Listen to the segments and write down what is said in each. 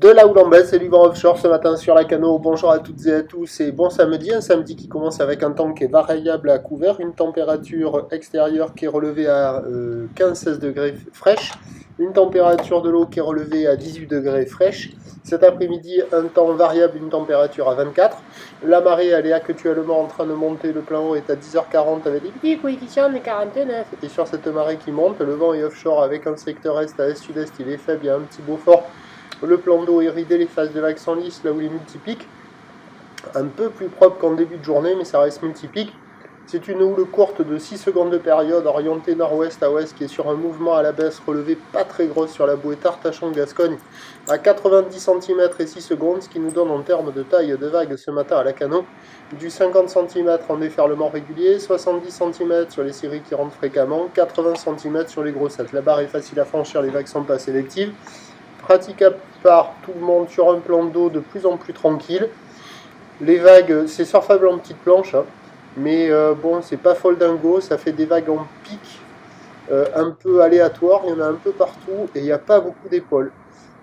De là où l'on baisse, c'est du vent offshore ce matin sur la Cano. Bonjour à toutes et à tous et bon samedi. Un samedi qui commence avec un temps qui est variable à couvert, une température extérieure qui est relevée à 15-16 degrés fraîche, une température de l'eau qui est relevée à 18 degrés fraîche. Cet après-midi, un temps variable, une température à 24. La marée, elle est actuellement en train de monter. Le plein haut est à 10h40 avec des petits coefficients de 49. Et sur cette marée qui monte, le vent est offshore avec un secteur est à est-sud-est. Il est faible, il y a un petit Beaufort. Le plan d'eau est ridé, les phases de vagues sont lisses, là où les multipiques, un peu plus propre qu'en début de journée, mais ça reste multipique. C'est une houle courte de 6 secondes de période, orientée nord-ouest à ouest, qui est sur un mouvement à la baisse, relevé pas très grosse sur la bouée Tartachon-Gascogne, à 90 cm et 6 secondes, ce qui nous donne en termes de taille de vague ce matin à la Cano, du 50 cm en déferlement régulier, 70 cm sur les séries qui rentrent fréquemment, 80 cm sur les grossettes. La barre est facile à franchir, les vagues sont pas sélectives. Praticable par tout le monde sur un plan d'eau de plus en plus tranquille. Les vagues, c'est surfable en petite planche, hein, mais bon, c'est pas folle dingo, ça fait des vagues en pic, un peu aléatoires, il y en a un peu partout et il n'y a pas beaucoup d'épaules.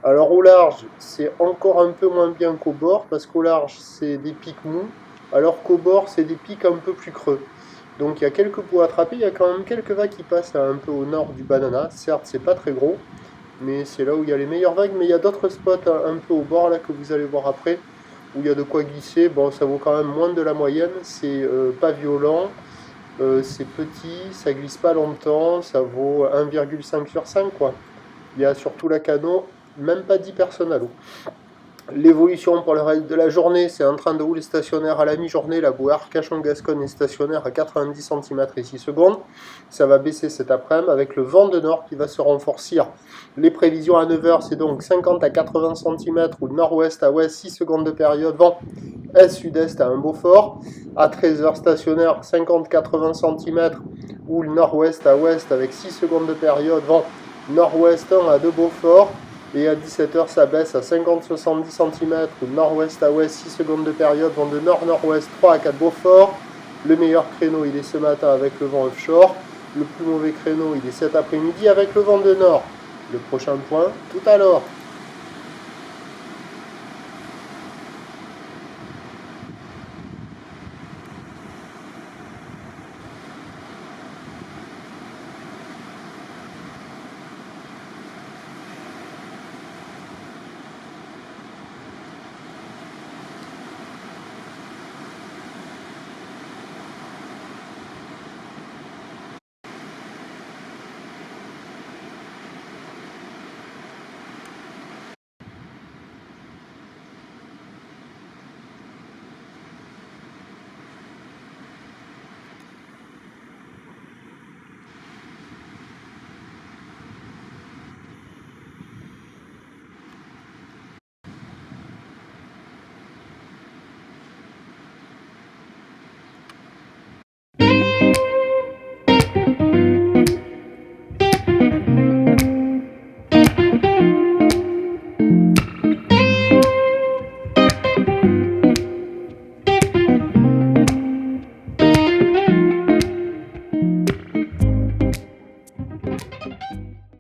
Alors au large, c'est encore un peu moins bien qu'au bord, parce qu'au large, c'est des pics mous, alors qu'au bord, c'est des pics un peu plus creux. Donc il y a quelques pots à attraper, il y a quand même quelques vagues qui passent là, un peu au nord du Banana, certes c'est pas très gros, mais c'est là où il y a les meilleures vagues, mais il y a d'autres spots un peu au bord là que vous allez voir après, où il y a de quoi glisser. Bon, ça vaut quand même moins de la moyenne, c'est pas violent, c'est petit, ça glisse pas longtemps, ça vaut 1,5 sur 5 quoi. Il y a surtout la Cano, même pas 10 personnes à l'eau. L'évolution pour le reste de la journée, c'est un train de houle stationnaire à la mi-journée. La bouée Arcachon-Gascogne est stationnaire à 90 cm et 6 secondes. Ça va baisser cet après-midi avec le vent de nord qui va se renforcer. Les prévisions à 9h, c'est donc 50 à 80 cm ou nord-ouest à ouest, 6 secondes de période. Vent est-sud-est à un Beaufort. À 13h, stationnaire 50-80 cm ou nord-ouest à ouest avec 6 secondes de période. Vent nord-ouest 1 à 2 Beaufort. Et à 17h, ça baisse à 50-70 cm, nord-ouest à ouest, 6 secondes de période, vent de nord-nord-ouest, 3 à 4 Beaufort. Le meilleur créneau, il est ce matin avec le vent offshore. Le plus mauvais créneau, il est cet après-midi avec le vent de nord. Le prochain point, tout à l'heure.